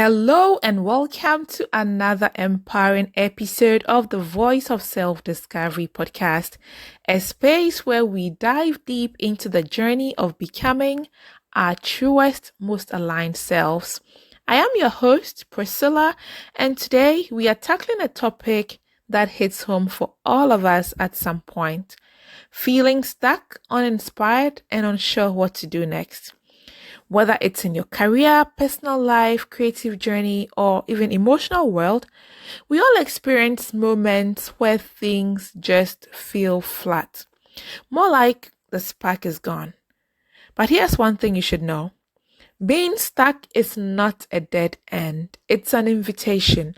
Hello and welcome to another empowering episode of the Voice of Self Discovery podcast, a space where we dive deep into the journey of becoming our truest, most aligned selves. I am your host, Priscilla, and today we are tackling a topic that hits home for all of us at some point: feeling stuck, uninspired, and unsure what to do next. Whether it's in your career, personal life, creative journey, or even emotional world, we all experience moments where things just feel flat. More like the spark is gone. But here's one thing you should know: being stuck is not a dead end, it's an invitation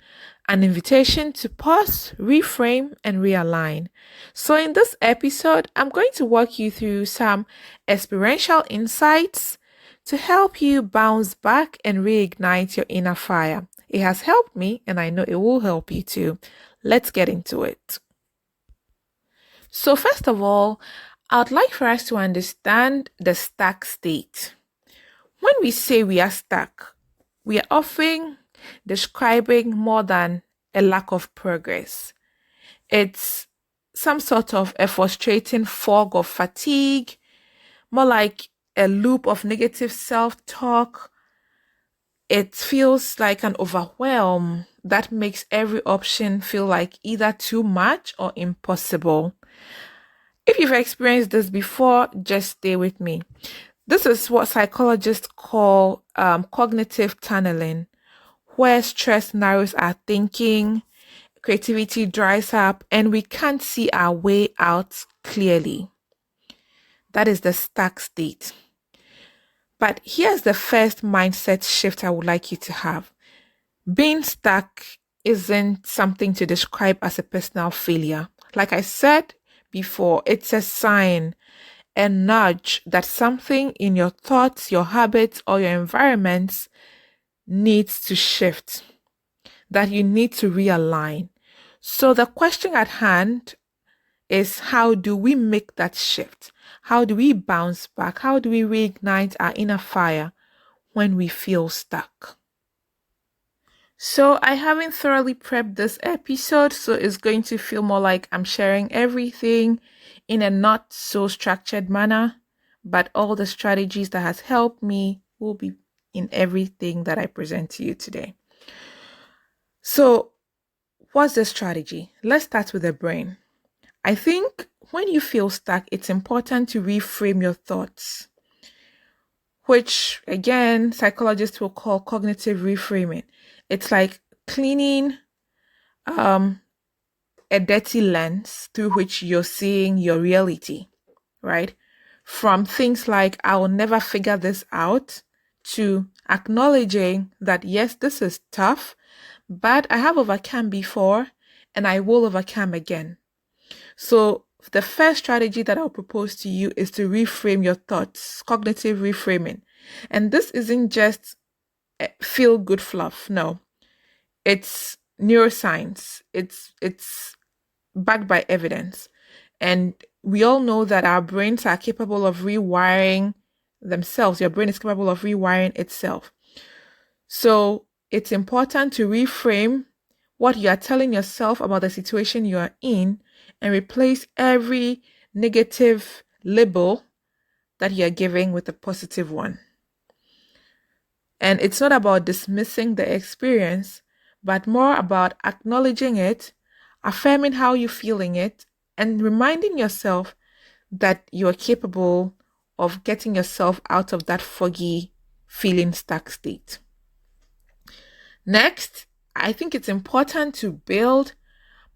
to pause, reframe, and realign. So, in this episode, I'm going to walk you through some experiential insights to help you bounce back and reignite your inner fire. It has helped me, and I know it will help you too. Let's get into it. So, first of all, I'd like for us to understand the stuck state. When we say we are stuck, we are often describing more than a lack of progress. It's some sort of a frustrating fog of fatigue, more like a loop of negative self talk. It feels like an overwhelm that makes every option feel like either too much or impossible. If you've experienced this before, just stay with me. This is what psychologists call cognitive tunneling, where stress narrows our thinking, creativity dries up, and we can't see our way out clearly. That is the stuck state. But here's the first mindset shift I would like you to have. Being stuck isn't something to describe as a personal failure. Like I said before, it's a sign, a nudge that something in your thoughts, your habits, or your environments needs to shift, that you need to realign. So the question at hand is, how do we make that shift? How do we bounce back? How do we reignite our inner fire when we feel stuck? So I haven't thoroughly prepped this episode, so it's going to feel more like I'm sharing everything in a not so structured manner, but all the strategies that has helped me will be in everything that I present to you today. So what's the strategy? Let's start with the brain. I think when you feel stuck, it's important to reframe your thoughts, which again, psychologists will call cognitive reframing. It's like cleaning um, a dirty lens through which you're seeing your reality, right? From things like, I will never figure this out, to acknowledging that, yes, this is tough, but I have overcome before and I will overcome again. So the first strategy that I'll propose to you is to reframe your thoughts, cognitive reframing. And this isn't just feel good fluff. No, it's neuroscience. It's backed by evidence. And we all know that our brains are capable of rewiring themselves. Your brain is capable of rewiring itself. So it's important to reframe what you are telling yourself about the situation you are in and replace every negative label that you're giving with a positive one. And it's not about dismissing the experience, but more about acknowledging it, affirming how you're feeling it, and reminding yourself that you are capable of getting yourself out of that foggy, feeling stuck state. Next, I think it's important to build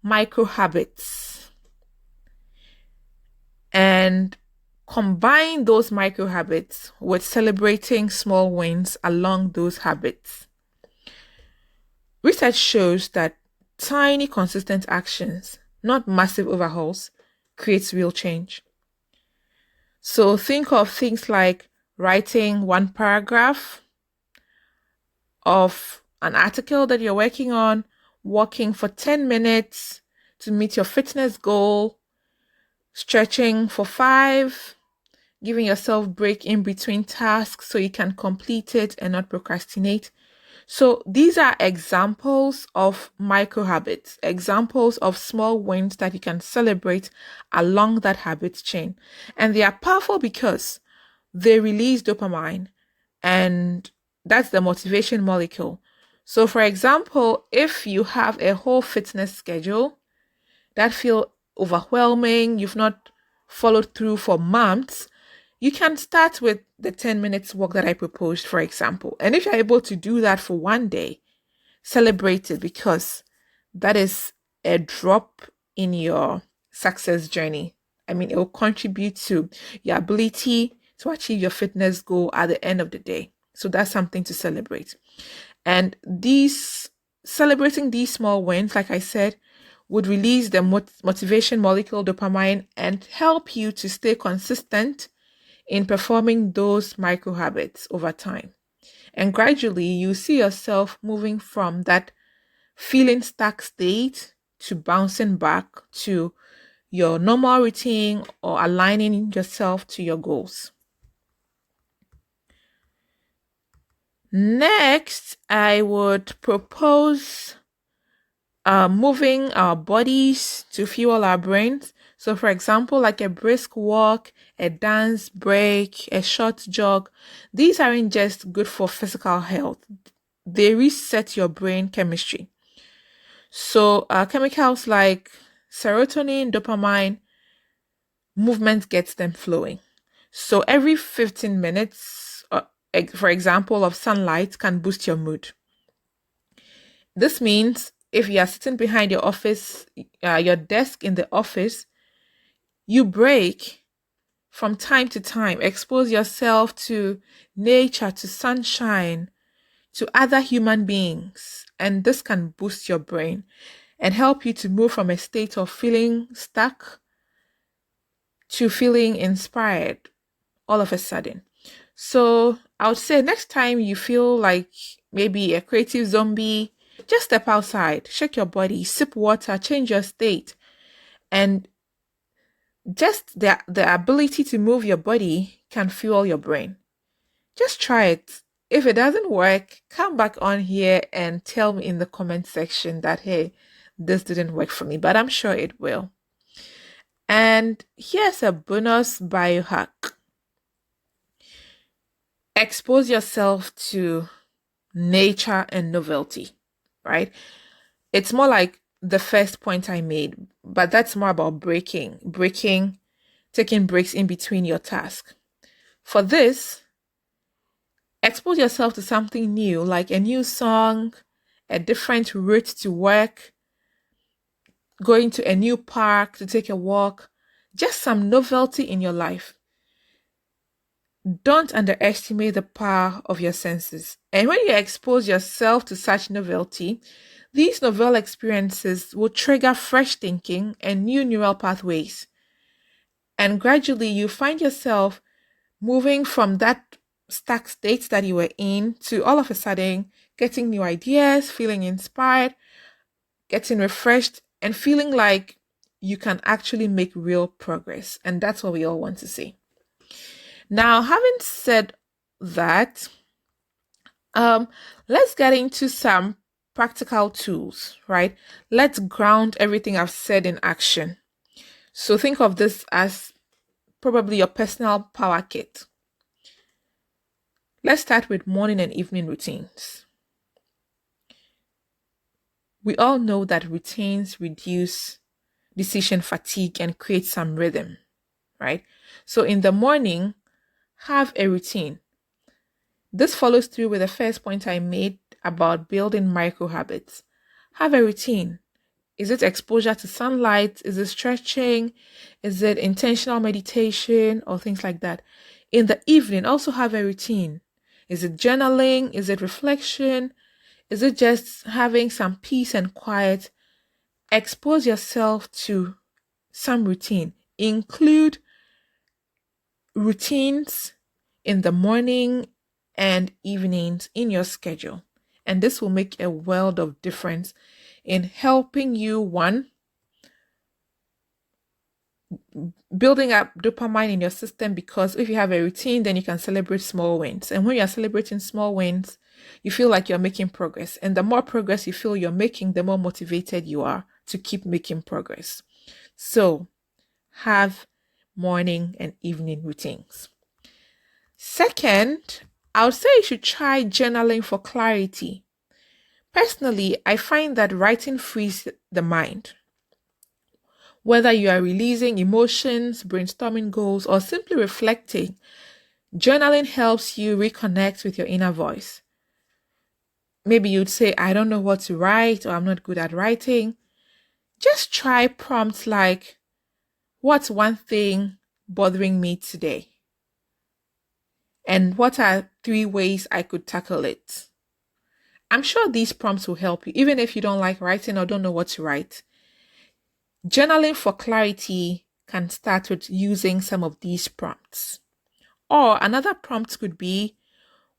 micro habits and combine those micro habits with celebrating small wins along those habits. Research shows that tiny, consistent actions, not massive overhauls, creates real change. So think of things like writing one paragraph of an article that you're working on, walking for 10 minutes to meet your fitness goal, stretching for 5, giving yourself break in between tasks so you can complete it and not procrastinate. So these are examples of micro habits, examples of small wins that you can celebrate along that habit chain. And they are powerful because they release dopamine, and that's the motivation molecule. So for example, if you have a whole fitness schedule that feel overwhelming, you've not followed through for months, you can start with the 10 minutes walk that I proposed, for example. And if you're able to do that for one day, celebrate it, because that is a drop in your success journey. I mean, it will contribute to your ability to achieve your fitness goal at the end of the day. So that's something to celebrate. And celebrating these small wins, like I said, would release the motivation molecule dopamine and help you to stay consistent in performing those micro habits over time. And gradually, you see yourself moving from that feeling stuck state to bouncing back to your normal routine or aligning yourself to your goals. Next, I would propose moving our bodies to fuel our brains. So, for example, like a brisk walk, a dance break, a short jog, these aren't just good for physical health, they reset your brain chemistry. So, chemicals like serotonin, dopamine, movement gets them flowing. So, every 15 minutes, for example, of sunlight can boost your mood. This means if you are sitting behind your desk in the office, you break from time to time, expose yourself to nature, to sunshine, to other human beings. And this can boost your brain and help you to move from a state of feeling stuck to feeling inspired all of a sudden. So I would say next time you feel like maybe a creative zombie, just step outside, shake your body, sip water, change your state. And just the ability to move your body can fuel your brain. Just try it. If it doesn't work, come back on here and tell me in the comment section that, hey, this didn't work for me, but I'm sure it will. And here's a bonus biohack. Expose yourself to nature and novelty, right? It's more like the first point I made, but that's more about breaking, taking breaks in between your tasks. For this, expose yourself to something new, like a new song, a different route to work, going to a new park to take a walk, just some novelty in your life. Don't underestimate the power of your senses. And when you expose yourself to such novelty, these novel experiences will trigger fresh thinking and new neural pathways. And gradually, you find yourself moving from that stuck state that you were in to all of a sudden getting new ideas, feeling inspired, getting refreshed, and feeling like you can actually make real progress. And that's what we all want to see. Now, having said that, let's get into some practical tools, right? Let's ground everything I've said in action. So think of this as probably your personal power kit. Let's start with morning and evening routines. We all know that routines reduce decision fatigue and create some rhythm, right? So in the morning, have a routine. This follows through with the first point I made about building micro habits. Have a routine. Is it exposure to sunlight? Is it stretching? Is it intentional meditation or things like that? In the evening, also have a routine. Is it journaling? Is it reflection? Is it just having some peace and quiet? Expose yourself to some routine. Include routines in the morning and evenings in your schedule. And this will make a world of difference in helping you, one, building up dopamine in your system, because if you have a routine, then you can celebrate small wins. And when you're celebrating small wins, you feel like you're making progress. And the more progress you feel you're making, the more motivated you are to keep making progress. So have morning and evening routines. Second, I would say you should try journaling for clarity. Personally, I find that writing frees the mind. Whether you are releasing emotions, brainstorming goals, or simply reflecting, journaling helps you reconnect with your inner voice. Maybe you'd say, I don't know what to write, or I'm not good at writing. Just try prompts like, what's one thing bothering me today? And what are 3 ways I could tackle it? I'm sure these prompts will help you, even if you don't like writing or don't know what to write. Journaling for clarity can start with using some of these prompts. Or another prompt could be,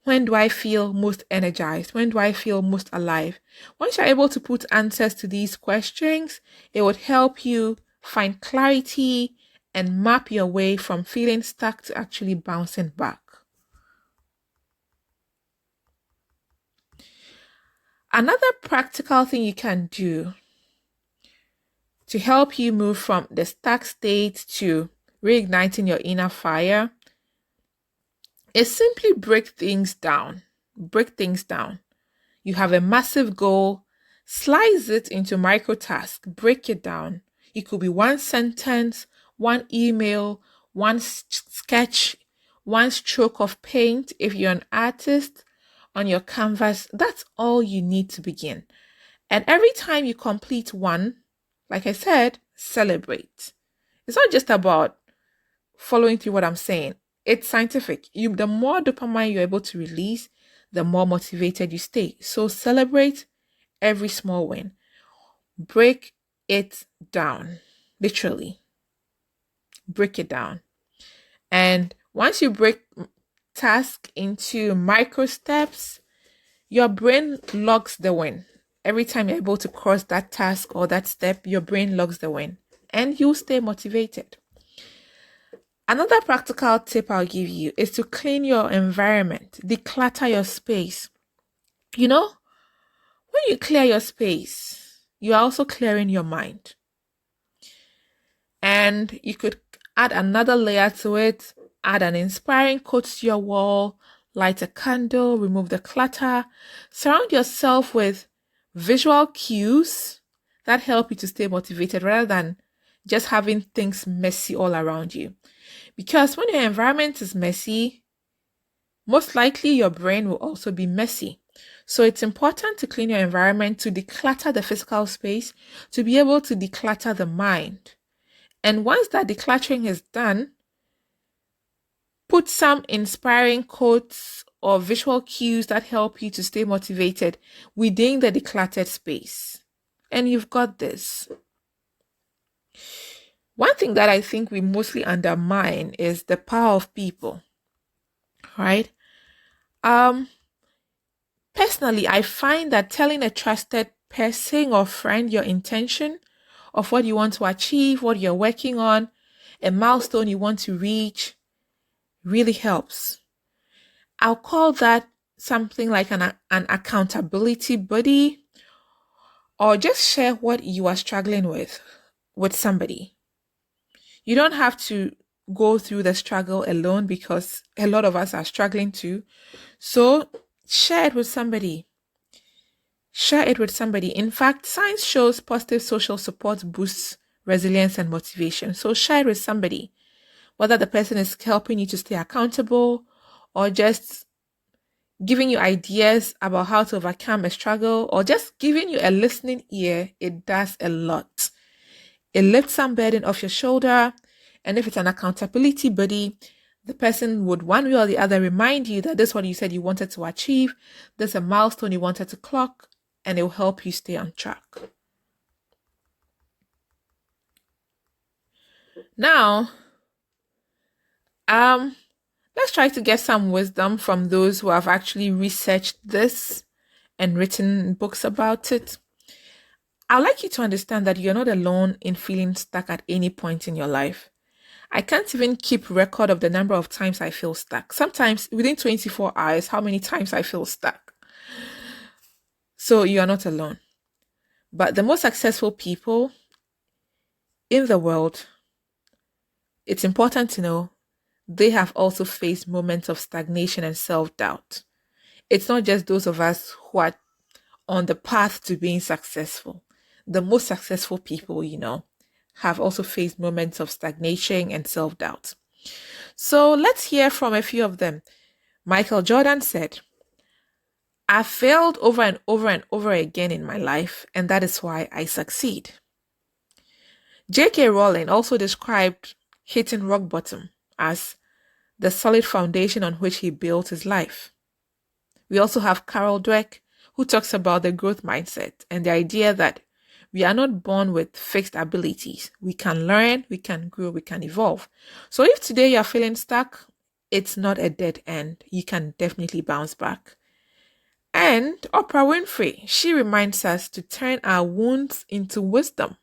when do I feel most energized? When do I feel most alive? Once you're able to put answers to these questions, it would help you find clarity and map your way from feeling stuck to actually bouncing back. Another practical thing you can do to help you move from the stuck state to reigniting your inner fire is simply break things down. Break things down. You have a massive goal, slice it into micro tasks, break it down. It could be one sentence, one email, one sketch, one stroke of paint. If you're an artist on your canvas, that's all you need to begin. And every time you complete one, like I said, celebrate. It's not just about following through what I'm saying. It's scientific. The more dopamine you're able to release, the more motivated you stay. So celebrate every small win. Break it down. Literally. Break it down. And once you break task into micro steps, your brain logs the win. Every time you're able to cross that task or that step, your brain logs the win. And you stay motivated. Another practical tip I'll give you is to clean your environment, declutter your space. You know, when you clear your space, you are also clearing your mind. And you could add another layer to it, add an inspiring quote to your wall, light a candle, remove the clutter, surround yourself with visual cues that help you to stay motivated rather than just having things messy all around you. Because when your environment is messy, most likely your brain will also be messy. So it's important to clean your environment, to declutter the physical space, to be able to declutter the mind. And once that decluttering is done, put some inspiring quotes or visual cues that help you to stay motivated within the decluttered space. And you've got this. One thing that I think we mostly undermine is the power of people, right? Personally, I find that telling a trusted person or friend your intention of what you want to achieve, what you're working on, a milestone you want to reach, really helps. I'll call that something like an accountability buddy, or just share what you are struggling with somebody. You don't have to go through the struggle alone because a lot of us are struggling too. So share it with somebody. Share it with somebody. In fact, science shows positive social support boosts resilience and motivation. So share it with somebody, whether the person is helping you to stay accountable or just giving you ideas about how to overcome a struggle or just giving you a listening ear. It does a lot. It lifts some burden off your shoulder. And if it's an accountability buddy, the person would one way or the other remind you that this is what you said you wanted to achieve. There's a milestone you wanted to clock, and it will help you stay on track. Now, let's try to get some wisdom from those who have actually researched this and written books about it. I'd like you to understand that you're not alone in feeling stuck at any point in your life. I can't even keep record of the number of times I feel stuck. Sometimes within 24 hours, how many times I feel stuck. So you are not alone. But the most successful people in the world, it's important to know they have also faced moments of stagnation and self-doubt. It's not just those of us who are on the path to being successful. The most successful people, have also faced moments of stagnation and self-doubt. So let's hear from a few of them. Michael Jordan said, "I failed over and over and over again in my life, and that is why I succeed." J.K. Rowling also described hitting rock bottom as the solid foundation on which he built his life. We also have Carol Dweck, who talks about the growth mindset and the idea that we are not born with fixed abilities. We can learn, we can grow, we can evolve. So if today you're feeling stuck, it's not a dead end. You can definitely bounce back. And Oprah Winfrey, she reminds us to turn our wounds into wisdom.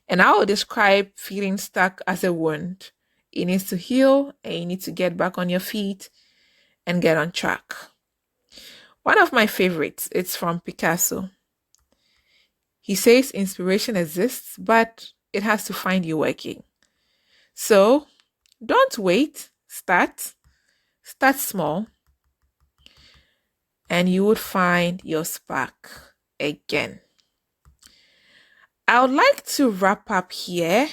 And I will describe feeling stuck as a wound. It needs to heal and you need to get back on your feet and get on track. One of my favorites, it's from Picasso. He says inspiration exists, but it has to find you working. So don't wait, start small, and you would find your spark again. I would like to wrap up here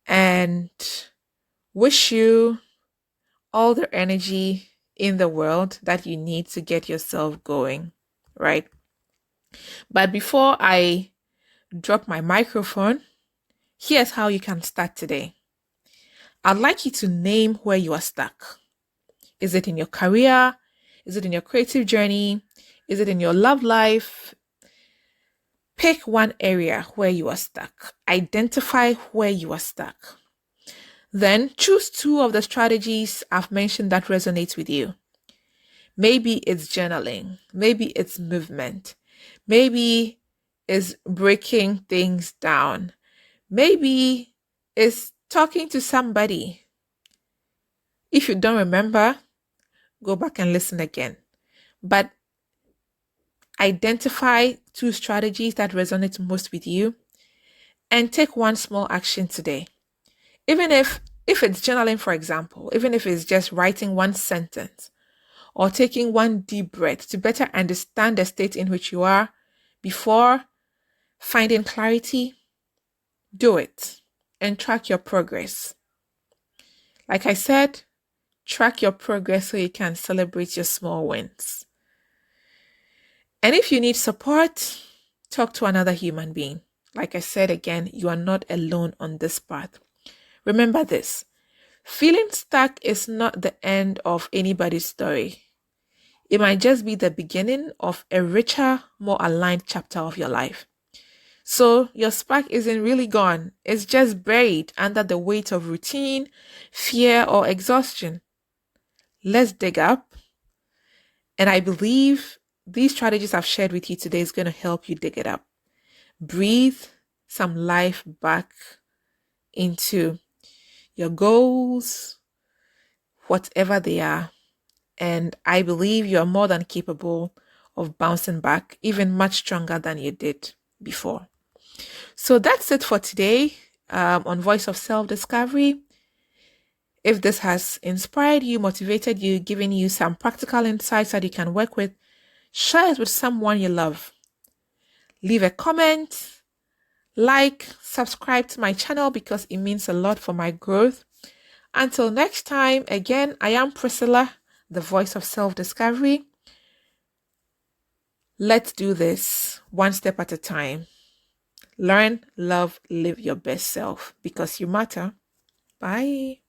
and wish you all the energy in the world that you need to get yourself going, right? But before I drop my microphone, here's how you can start today. I'd like you to name where you are stuck. Is it in your career? Is it in your creative journey? Is it in your love life? Pick one area where you are stuck. Identify where you are stuck. Then choose two of the strategies I've mentioned that resonate with you. Maybe it's journaling. Maybe it's movement. Maybe it's breaking things down. Maybe it's talking to somebody. If you don't remember, go back and listen again. But identify two strategies that resonate most with you and take one small action today. Even if it's journaling, for example, even if it's just writing one sentence or taking one deep breath to better understand the state in which you are before finding clarity, do it and track your progress. Like I said, track your progress so you can celebrate your small wins. And if you need support, talk to another human being. Like I said again, you are not alone on this path. Remember this, feeling stuck is not the end of anybody's story. It might just be the beginning of a richer, more aligned chapter of your life. So your spark isn't really gone. It's just buried under the weight of routine, fear, or exhaustion. Let's dig up. And I believe these strategies I've shared with you today is going to help you dig it up. Breathe some life back into your goals, whatever they are. And I believe you are more than capable of bouncing back, even much stronger than you did before. So that's it for today on Voice of Self-Discovery. If this has inspired you, motivated you, given you some practical insights that you can work with, share it with someone you love. Leave a comment, like, subscribe to my channel because it means a lot for my growth. Until next time, again, I am Priscilla, the Voice of Self-Discovery. Let's do this one step at a time. Learn, love, live your best self because you matter. Bye.